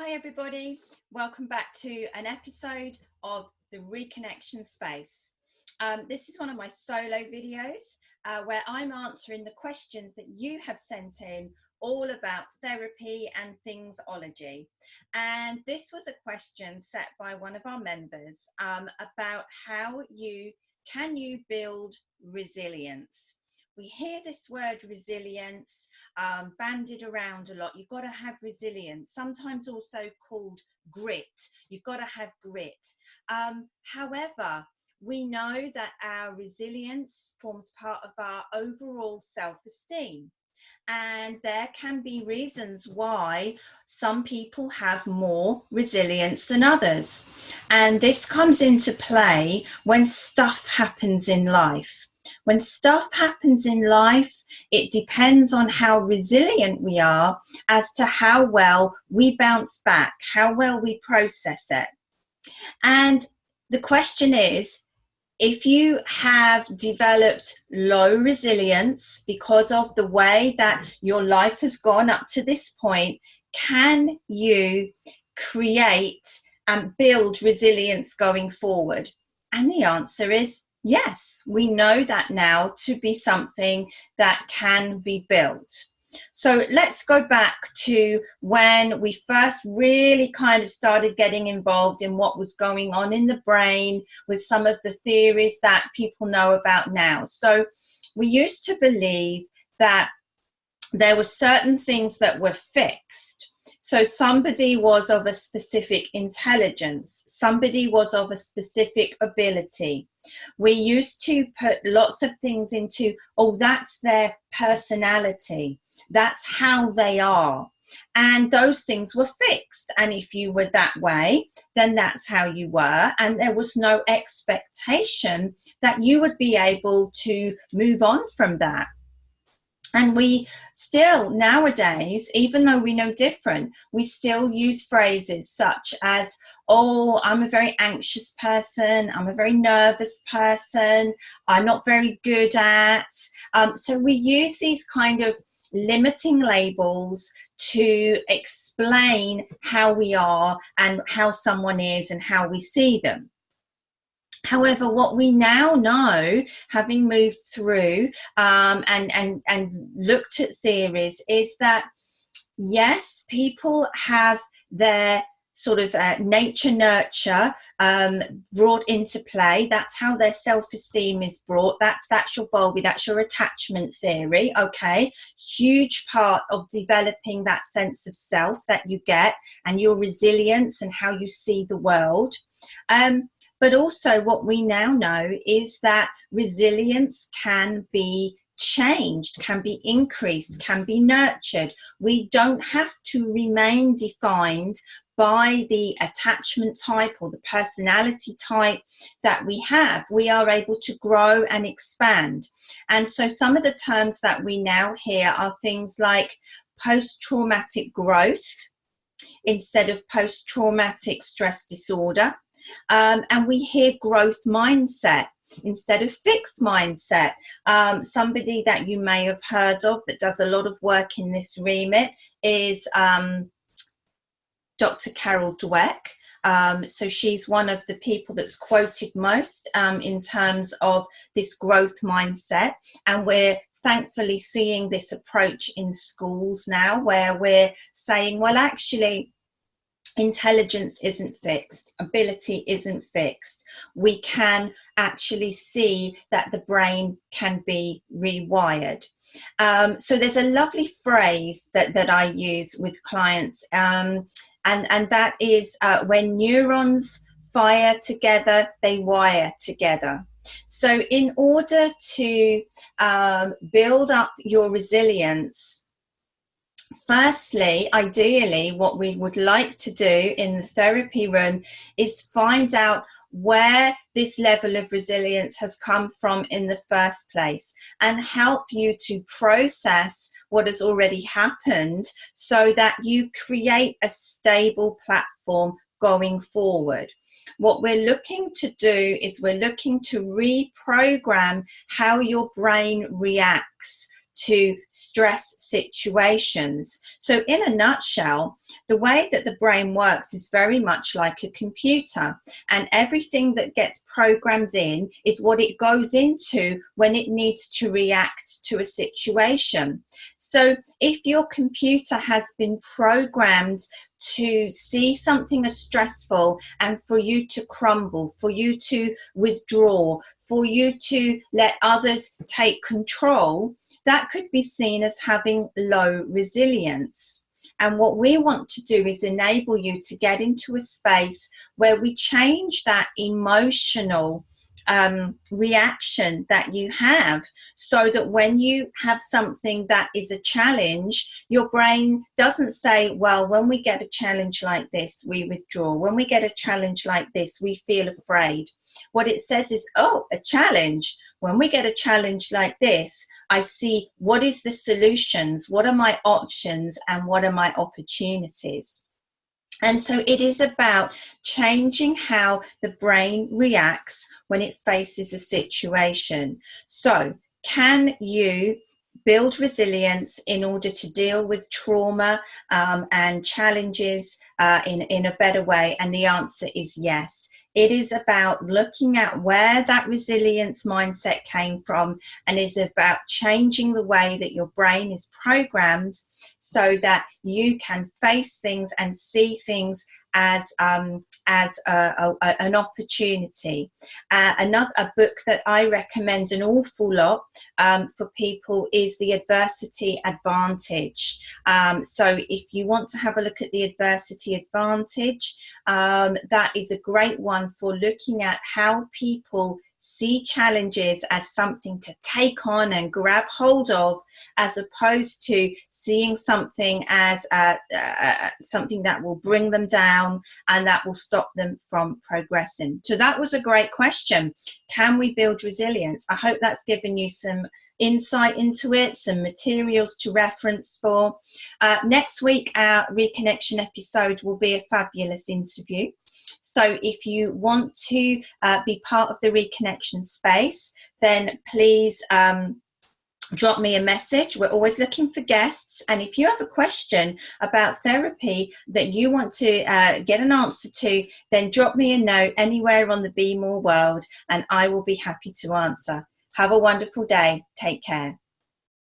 Hi everybody, welcome back to an episode of the Reconnection Space. This is one of my solo videos where I'm answering the questions that you have sent in all about therapy and thingsology. And this was a question set by one of our members about how you build resilience. We hear this word resilience bandied around a lot. You've got to have resilience, sometimes also called grit. You've got to have grit. However, we know that our resilience forms part of our overall self-esteem. And there can be reasons why some people have more resilience than others. And this comes into play when stuff happens in life. When stuff happens in life, it depends on how resilient we are as to how well we bounce back, how well we process it. And the question is, if you have developed low resilience because of the way that your life has gone up to this point, can you create and build resilience going forward? And the answer is yes. We know that now to be something that can be built. So let's go back to when we first really kind of started getting involved in what was going on in the brain with some of the theories that people know about now. So we used to believe that there were certain things that were fixed. So somebody was of a specific intelligence, somebody was of a specific ability. We used to put lots of things into, oh, that's their personality, that's how they are. And those things were fixed. And if you were that way, then that's how you were. And there was no expectation that you would be able to move on from that. And we still nowadays, even though we know different, we still use phrases such as, oh, I'm a very anxious person, I'm a very nervous person, I'm not very good at. So we use these kind of limiting labels to explain how we are and how someone is and how we see them. However, what we now know, having moved through and looked at theories, is that yes, people have their sort of nature nurture brought into play. That's how their self-esteem is brought. That's your Bowlby, that's your attachment theory. Okay, huge part of developing that sense of self that you get and your resilience and how you see the world. But also what we now know is that resilience can be changed, can be increased, can be nurtured. We don't have to remain defined by the attachment type or the personality type that we have. We are able to grow and expand. And so some of the terms that we now hear are things like post-traumatic growth instead of post-traumatic stress disorder. And we hear growth mindset instead of fixed mindset. Somebody that you may have heard of that does a lot of work in this remit is Dr. Carol Dweck. So she's one of the people that's quoted most in terms of this growth mindset. And we're thankfully seeing this approach in schools now, where we're saying, well, actually, intelligence isn't fixed, ability isn't fixed. We can actually see that the brain can be rewired. So there's a lovely phrase that I use with clients, and that is when neurons fire together, they wire together. So in order to build up your resilience, firstly, ideally, what we would like to do in the therapy room is find out where this level of resilience has come from in the first place and help you to process what has already happened so that you create a stable platform going forward. What we're looking to do is we're looking to reprogram how your brain reacts to stress situations. So in a nutshell, the way that the brain works is very much like a computer, and everything that gets programmed in is what it goes into when it needs to react to a situation. So if your computer has been programmed to see something as stressful and for you to crumble, for you to withdraw, for you to let others take control, that could be seen as having low resilience. And what we want to do is enable you to get into a space where we change that emotional reaction that you have, so that when you have something that is a challenge, your brain doesn't say, well, when we get a challenge like this, we withdraw. When we get a challenge like this, we feel afraid. What it says is, oh, a challenge. When we get a challenge like this, I see what is the solutions, what are my options, and what are my opportunities. And so it is about changing how the brain reacts when it faces a situation. So can you build resilience in order to deal with trauma and challenges in a better way? And the answer is yes. It is about looking at where that resilience mindset came from, and is about changing the way that your brain is programmed so that you can face things and see things as an opportunity. A book that I recommend an awful lot for people is The Adversity Advantage. So if you want to have a look at The Adversity Advantage, that is a great one for looking at how people see challenges as something to take on and grab hold of, as opposed to seeing something as something that will bring them down and that will stop them from progressing. So that was a great question. Can we build resilience? I hope that's given you some insight into it, some materials to reference for. Next week, our Reconnection episode will be a fabulous interview. So if you want to be part of the Reconnection space, then please drop me a message. We're always looking for guests. And if you have a question about therapy that you want to get an answer to, then drop me a note anywhere on the Be More world and I will be happy to answer. Have a wonderful day. Take care.